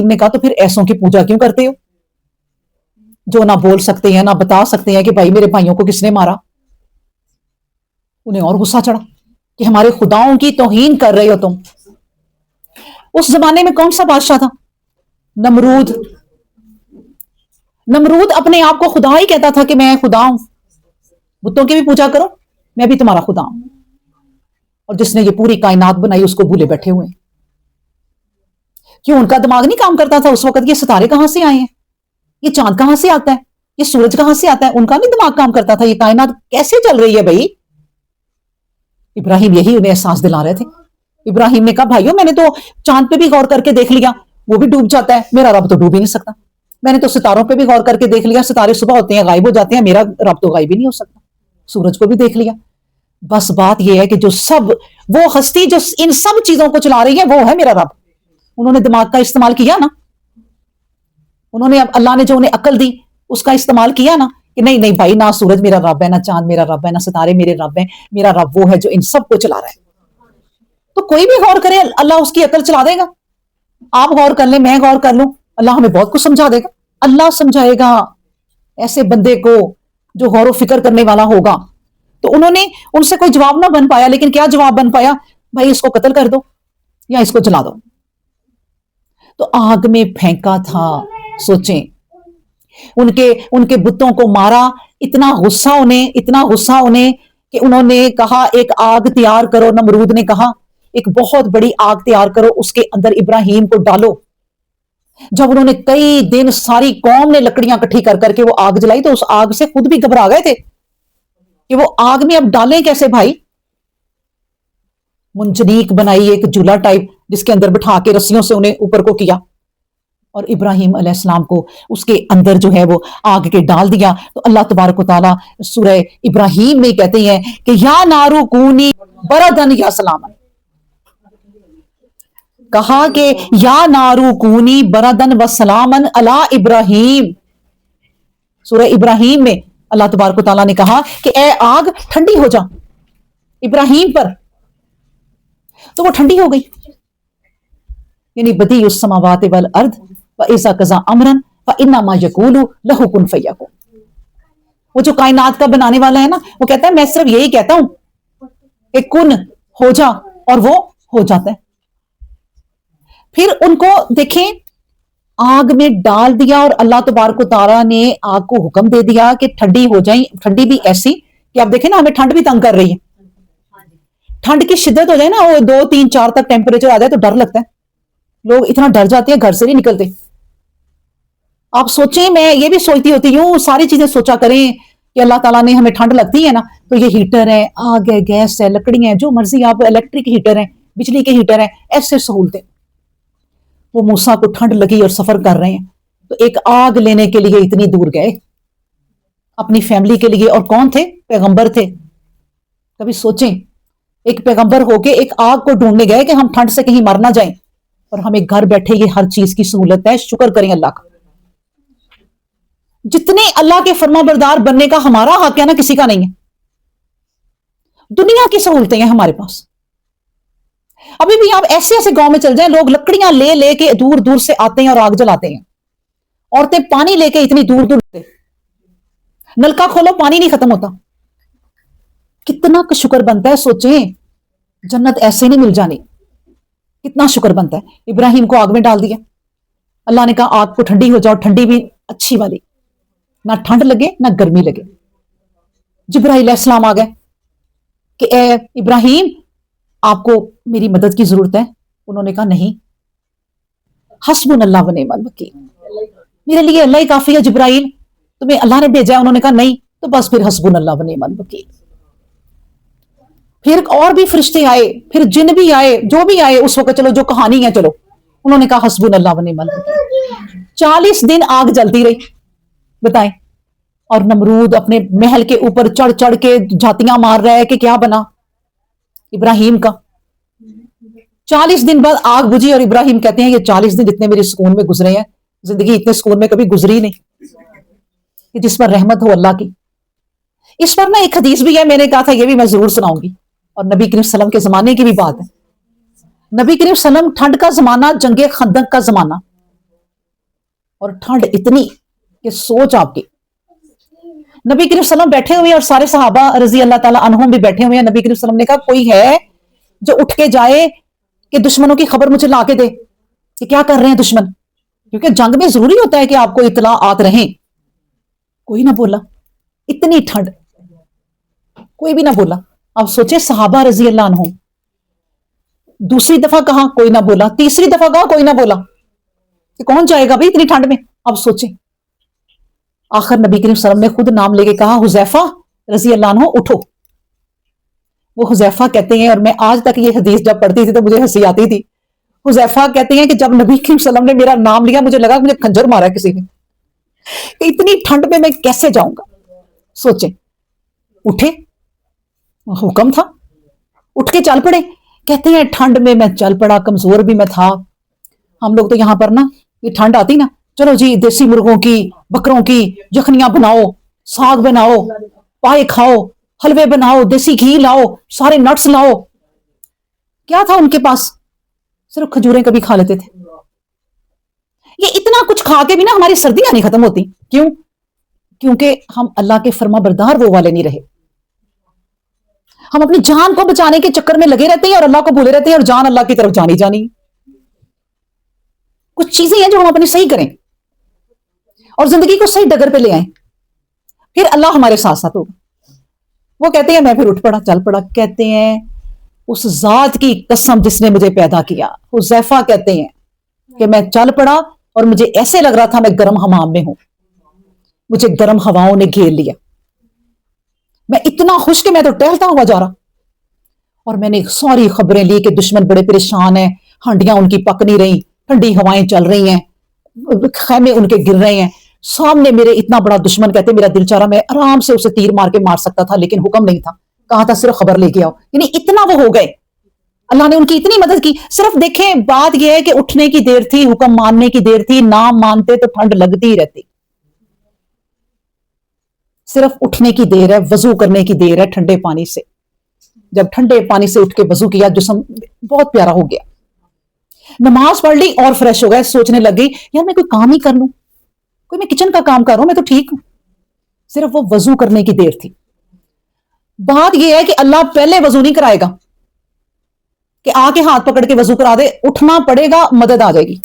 نے کہا تو پھر ایسوں کی پوجا کیوں کرتے ہو جو نہ بول سکتے ہیں نہ بتا سکتے ہیں کہ بھائی میرے بھائیوں کو کس نے مارا؟ انہیں اور غصہ چڑھا کہ ہمارے خداؤں کی توہین کر رہے ہو تم۔ اس زمانے میں کون سا بادشاہ تھا؟ نمرود۔ نمرود اپنے آپ کو خدا ہی کہتا تھا کہ میں خدا ہوں، بتوں کی بھی پوجا کرو، میں بھی تمہارا خدا ہوں۔ اور جس نے یہ پوری کائنات بنائی اس کو بھولے بیٹھے ہوئے۔ کیوں ان کا دماغ نہیں کام کرتا تھا اس وقت؟ یہ ستارے کہاں سے آئے ہیں، یہ چاند کہاں سے آتا ہے، یہ سورج کہاں سے آتا ہے؟ ان کا نہیں دماغ کام کرتا تھا یہ کائنات کیسے چل رہی ہے بھائی؟ ابراہیم یہی انہیں احساس دلا رہے تھے۔ ابراہیم نے کہا بھائیو میں نے تو چاند پہ بھی غور کر کے دیکھ لیا، وہ بھی ڈوب جاتا ہے، میرا رب تو ڈوب ہی نہیں سکتا۔ میں نے تو ستاروں پہ بھی غور کر کے دیکھ لیا، ستارے صبح ہوتے ہیں غائب ہو جاتے ہیں، میرا رب تو غائب ہی نہیں ہو سکتا۔ سورج کو بھی دیکھ لیا۔ بس بات یہ ہے کہ جو سب وہ ہستی جو ان سب چیزوں کو چلا رہی ہے وہ ہے میرا رب۔ انہوں نے دماغ کا استعمال کیا نا، انہوں نے اللہ نے جو انہیں عقل دی اس کا استعمال کیا نا کہ نہیں نہیں بھائی، نہ سورج میرا رب ہے، نہ چاند میرا رب ہے، نہ ستارے میرے رب ہیں، میرا رب وہ ہے جو ان سب کو چلا رہا ہے۔ تو کوئی بھی غور کرے اللہ اس کی عقل چلا دے گا۔ آپ غور کر لیں، میں غور کر لوں، اللہ ہمیں بہت کچھ سمجھا دے گا۔ اللہ سمجھائے گا ایسے بندے کو جو غور و فکر کرنے والا ہوگا۔ تو انہوں نے ان سے کوئی جواب نہ بن پایا، لیکن کیا جواب بن پایا؟ بھائی اس کو قتل کر دو یا اس کو جلا دو۔ تو آگ میں پھینکا تھا۔ سوچیں ان کے بتوں کو مارا، اتنا غصہ انہیں کہ انہوں نے کہا ایک آگ تیار کرو۔ نمرود نے کہا ایک بہت بڑی آگ تیار کرو، اس کے اندر ابراہیم کو ڈالو۔ جب انہوں نے کئی دن ساری قوم نے لکڑیاں اکٹھی کر کر کے وہ آگ جلائی تو اس آگ سے خود بھی گھبرا گئے تھے کہ وہ آگ میں اب ڈالیں کیسے بھائی۔ منجنیق بنائی ایک جھولا ٹائپ جس کے اندر بٹھا کے رسیوں سے انہیں اوپر کو کیا اور ابراہیم علیہ السلام کو اس کے اندر جو ہے وہ آگ کے ڈال دیا۔ تو اللہ تبارک و تعالیٰ سورہ ابراہیم میں کہتے ہیں کہ یا نارو کونی بردن یا سلامن، کہا کہ یا نارو کونی بردن و سلامن علی ابراہیم۔ سورہ ابراہیم میں اللہ تبارک و تعالیٰ نے کہا کہ اے آگ ٹھنڈی ہو جا ابراہیم پر، تو وہ ٹھنڈی ہو گئی۔ یعنی بدیع السماوات والارض واذا قضى امرا فانما یقول له کن فیکون۔ وہ جو کائنات کا بنانے والا ہے نا، وہ کہتا ہے میں صرف یہی کہتا ہوں کہ کن ہو جا اور وہ ہو جاتا ہے۔ پھر ان کو دیکھیں آگ میں ڈال دیا اور اللہ تبارک و تعالیٰ نے آگ کو حکم دے دیا کہ ٹھنڈی ہو جائیں۔ ٹھنڈی بھی ایسی کہ آپ دیکھیں نا ہمیں ٹھنڈ بھی تنگ کر رہی ہے، ٹھنڈ کی شدت ہو جائے نا، وہ 2 3 4 تک ٹیمپریچر آ جائے تو ڈر لگتا ہے، لوگ اتنا ڈر جاتے ہیں گھر سے نہیں نکلتے۔ آپ سوچیں، میں یہ بھی سوچتی ہوتی ہوں، ساری چیزیں سوچا کریں کہ اللہ تعالیٰ نے ہمیں ٹھنڈ لگتی ہے نا تو یہ ہیٹر ہے، آگ ہے، گیس ہے، لکڑی ہیں، جو مرضی آپ، الیکٹرک ہیٹر ہیں، بجلی کے ہیٹر ہیں، ایسے سہولتیں۔ وہ موسیٰ کو ٹھنڈ لگی اور سفر کر رہے ہیں تو ایک آگ لینے کے لیے اتنی دور گئے اپنی فیملی کے لیے، اور کون تھے؟ پیغمبر تھے۔ کبھی سوچیں ایک پیغمبر ہو کے ایک آگ کو ڈھونڈنے گئے کہ ہم ٹھنڈ سے کہیں مر نہ جائیں، اور ہمیں گھر بیٹھے یہ ہر چیز کی سہولت ہے۔ شکر کریں اللہ کا۔ جتنے اللہ کے فرما بردار بننے کا ہمارا حق ہے نا، کسی کا نہیں ہے۔ دنیا کی سہولتیں ہیں ہمارے پاس۔ ابھی بھی آپ ایسے ایسے گاؤں میں چل جائیں، لوگ لکڑیاں لے لے کے دور دور سے آتے ہیں اور آگ جلاتے ہیں۔ عورتیں پانی لے کے اتنی دور دور سے، نلکا کھولو پانی نہیں ختم ہوتا۔ کتنا شکر بنتا ہے، سوچیں جنت ایسے نہیں مل جانی، کتنا شکر بنتا ہے۔ ابراہیم کو آگ میں ڈال دیا، اللہ نے کہا آگ کو ٹھنڈی ہو جاؤ، ٹھنڈی بھی اچھی والی، نہ ٹھنڈ لگے نہ گرمی لگے۔ جبرائیل علیہ السلام آ گئے کہ اے ابراہیم آپ کو میری مدد کی ضرورت ہے۔ انہوں نے کہا نہیں، حسبنا اللہ و نعم الوکیل، میرے لیے اللہ ہی کافی ہے۔ جبرائیل تمہیں اللہ نے بھیجا ہے؟ انہوں نے کہا نہیں، تو بس پھر حسبنا اللہ و نعم الوکیل۔ پھر اور بھی فرشتے آئے، پھر جن بھی آئے، جو بھی آئے اس وقت، چلو جو کہانی ہے چلو، انہوں نے کہا حسبنا اللہ و نعم الوکیل۔ 40 دن آگ جلتی رہی، بتائیں۔ اور نمرود اپنے محل کے اوپر چڑھ چڑھ کے جھاتیاں مار رہا ہے کہ کیا بنا ابراہیم کا۔ 40 دن بعد آگ بجھی اور ابراہیم کہتے ہیں یہ 40 دن اتنے میرے سکون میں گزرے ہیں، زندگی اتنے سکون میں کبھی گزری نہیں، کہ جس پر رحمت ہو اللہ کی۔ اس پر نا ایک حدیث بھی ہے، میں نے کہا تھا یہ بھی میں ضرور سناؤں گی، اور نبی کریم صلی اللہ علیہ وسلم کے زمانے کی بھی بات ہے۔ نبی کریم صلی اللہ علیہ وسلم ٹھنڈ کا زمانہ، جنگ خندق کا زمانہ، اور ٹھنڈ اتنی کہ سوچ آپ کی. نبی کریم صلی اللہ علیہ وسلم بیٹھے ہوئے اور سارے صحابہ رضی اللہ تعالیٰ عنہم بھی بیٹھے ہوئے ہیں. نبی کریم صلی اللہ علیہ وسلم نے کہا کوئی ہے جو اٹھ کے جائے کہ دشمنوں کی خبر مجھے لا کے دے کہ کیا کر رہے ہیں دشمن, کیونکہ جنگ میں ضروری ہوتا ہے کہ آپ کو اطلاعات رہیں. کوئی نہ بولا, اتنی ٹھنڈ, کوئی بھی نہ بولا. اب سوچے صحابہ رضی اللہ عنہم, دوسری دفعہ کہا کوئی نہ بولا, تیسری دفعہ کہا کوئی نہ بولا, کہ کون جائے گا بھائی اتنی ٹھنڈ میں. اب سوچیں, آخر نبی کریم صلی اللہ علیہ وسلم نے خود نام لے کے کہا حذیفہ رضی اللہ عنہ اٹھو. وہ حذیفہ کہتے ہیں, اور میں آج تک یہ حدیث جب پڑھتی تھی تو مجھے ہنسی آتی تھی. حذیفہ کہتے ہیں کہ جب نبی کریم صلی اللہ علیہ وسلم نے میرا نام لیا مجھے لگا مجھے خنجر مارا کسی نے, کہ اتنی ٹھنڈ میں کیسے جاؤں گا. سوچیں, اٹھے, حکم تھا, اٹھ کے چل پڑے. کہتے ہیں ٹھنڈ میں چل پڑا, کمزور بھی میں تھا. ہم لوگ تو یہاں پر نا یہ ٹھنڈ آتی نا, چلو جی دیسی مرغوں کی بکروں کی یخنیاں بناؤ, ساگ بناؤ, پائے کھاؤ, حلوے بناؤ, دیسی گھی لاؤ, سارے نٹس لاؤ. کیا تھا ان کے پاس؟ صرف کھجوریں کبھی کھا لیتے تھے. یہ اتنا کچھ کھا کے بھی نا ہماری سردیاں نہیں ختم ہوتی. کیوں؟ کیونکہ ہم اللہ کے فرما بردار وہ والے نہیں رہے. ہم اپنی جان کو بچانے کے چکر میں لگے رہتے ہیں اور اللہ کو بھولے رہتے ہیں, اور جان اللہ کی طرف جانی جانی. کچھ چیزیں ہیں جو ہم اپنی صحیح کریں اور زندگی کو صحیح ڈگر پہ لے آئیں, پھر اللہ ہمارے ساتھ ساتھ ہوگا. وہ کہتے ہیں میں پھر اٹھ پڑا, چل پڑا. کہتے ہیں اس ذات کی قسم جس نے مجھے پیدا کیا, حذیفہ کہتے ہیں کہ میں چل پڑا اور مجھے ایسے لگ رہا تھا میں گرم حمام میں ہوں, مجھے گرم ہواؤں نے گھیر لیا. میں اتنا خوش کہ میں تو ٹہلتا ہوا جا رہا, اور میں نے ساری خبریں لی کہ دشمن بڑے پریشان ہیں, ہانڈیاں ان کی پک نہیں رہی, ٹھنڈی ہوائیں چل رہی ہیں, خیمے ان کے گر رہے ہیں. سامنے میرے اتنا بڑا دشمن, کہتے میرا دل چاہ رہا میں آرام سے اسے تیر مار کے مار سکتا تھا, لیکن حکم نہیں تھا, کہا تھا صرف خبر لے کے آؤ. یعنی اتنا وہ ہو گئے, اللہ نے ان کی اتنی مدد کی. صرف دیکھیں بات یہ ہے کہ اٹھنے کی دیر تھی, حکم ماننے کی دیر تھی. نہ مانتے تو ٹھنڈ لگتی ہی رہتی. صرف اٹھنے کی دیر ہے, وضو کرنے کی دیر ہے ٹھنڈے پانی سے. جب ٹھنڈے پانی سے اٹھ کے وضو کیا جسم بہت پیارا ہو گیا, نماز پڑھ لی اور فریش ہو گئے. سوچنے لگ گئی یار میں کوئی کام ہی کر لوں, کوئی میں کچن کا کام کر رہا ہوں, میں تو ٹھیک ہوں. صرف وہ وضو کرنے کی دیر تھی. بات یہ ہے کہ اللہ پہلے وضو نہیں کرائے گا کہ آ کے ہاتھ پکڑ کے وضو کرا دے, اٹھنا پڑے گا, مدد آ جائے گی.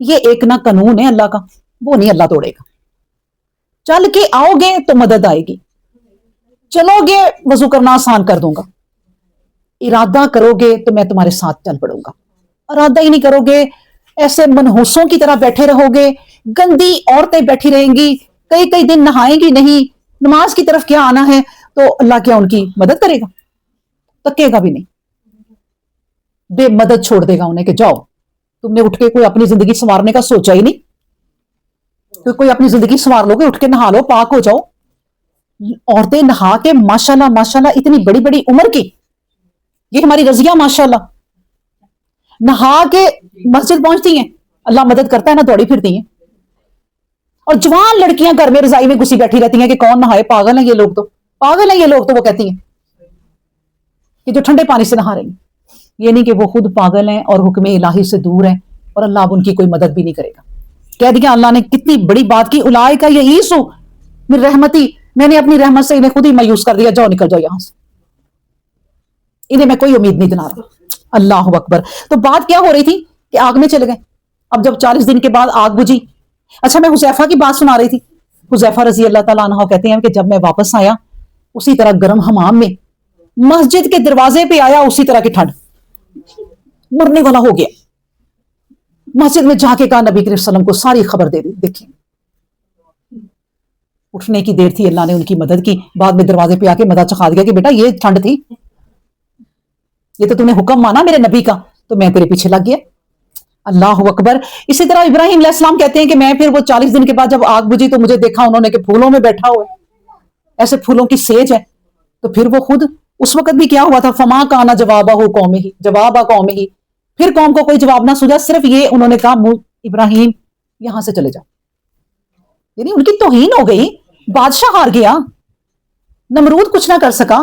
یہ ایک نہ قانون ہے اللہ کا, وہ نہیں اللہ توڑے گا. چل کے آؤ گے تو مدد آئے گی, چلو گے وضو کرنا آسان کر دوں گا. ارادہ کرو گے تو میں تمہارے ساتھ چل پڑوں گا. ارادہ ہی نہیں کرو گے, ایسے منحوسوں کی طرح بیٹھے رہو گے, گندی عورتیں بیٹھی رہیں گی, کئی دن نہائیں گی نہیں, نماز کی طرف کیا آنا ہے, تو اللہ کیا ان کی مدد کرے گا؟ تکے گا بھی نہیں, بے مدد چھوڑ دے گا انہیں کہ جاؤ. تم نے اٹھ کے کوئی اپنی زندگی سنوارنے کا سوچا ہی نہیں. تو کوئی اپنی زندگی سنوار لو گے, اٹھ کے نہا لو, پاک ہو جاؤ. عورتیں نہا کے ماشاءاللہ اتنی بڑی بڑی عمر کی, یہ ہماری رضیہ ماشاءاللہ نہا کے مسجد پہنچتی ہیں, اللہ مدد کرتا ہے نا, دوڑی پھرتی ہیں. اور جوان لڑکیاں گھر میں رضائی میں گھسی بیٹھی رہتی ہیں کہ کون نہائے, پاگل ہیں یہ لوگ, تو پاگل ہیں یہ لوگ. تو وہ کہتی ہیں کہ جو ٹھنڈے پانی سے نہا رہی ہیں. یہ نہیں کہ وہ خود پاگل ہیں اور حکم الہی سے دور ہیں, اور اللہ اب ان کی کوئی مدد بھی نہیں کرے گا. کہہ دیا اللہ نے کتنی بڑی بات کی, اولئک یئیسوا من رحمتی, میں نے اپنی رحمت سے انہیں خود ہی مایوس کر دیا, جاؤ نکل جاؤ یہاں سے, انہیں میں کوئی امید نہیں دلا رہا. اللہ اکبر. تو بات کیا ہو رہی تھی کہ آگ میں چلے گئے. اب جب 40 دن کے بعد آگ بجھی. اچھا میں حذیفہ کی بات سنا رہی تھی. حذیفہ رضی اللہ تعالیٰ عنہ کہتے ہیں کہ جب میں واپس آیا اسی طرح گرم حمام میں, مسجد کے دروازے پہ آیا اسی طرح کی ٹھنڈ, مرنے والا ہو گیا. مسجد میں جا کے کہا نبی کریم صلی اللہ علیہ وسلم کو ساری خبر دے دی. دیکھیں اٹھنے کی دیر تھی, اللہ نے ان کی مدد کی. بعد میں دروازے پہ آ کے مدد چکھا دیا کہ بیٹا یہ ٹھنڈ تھی, یہ تو تم نے حکم مانا میرے نبی کا, تو میں تیرے پیچھے لگ گیا. اللہ اکبر. اسی طرح ابراہیم علیہ السلام کہتے ہیں کہ میں پھر وہ 40 دن کے بعد جب آگ بجھی تو مجھے دیکھا انہوں نے کہ پھولوں میں بیٹھا ہوا ہے, ایسے پھولوں کی سیج ہے. تو پھر وہ خود اس وقت بھی کیا ہوا تھا, فما کانا جوابہ قومہ, جوابہ قومہ, پھر قوم کو کوئی جواب نہ سوجا, صرف یہ انہوں نے کہا ابراہیم یہاں سے چلے جاؤ. یعنی ان کی توہین ہو گئی, بادشاہ ہار گیا, نمرود کچھ نہ کر سکا.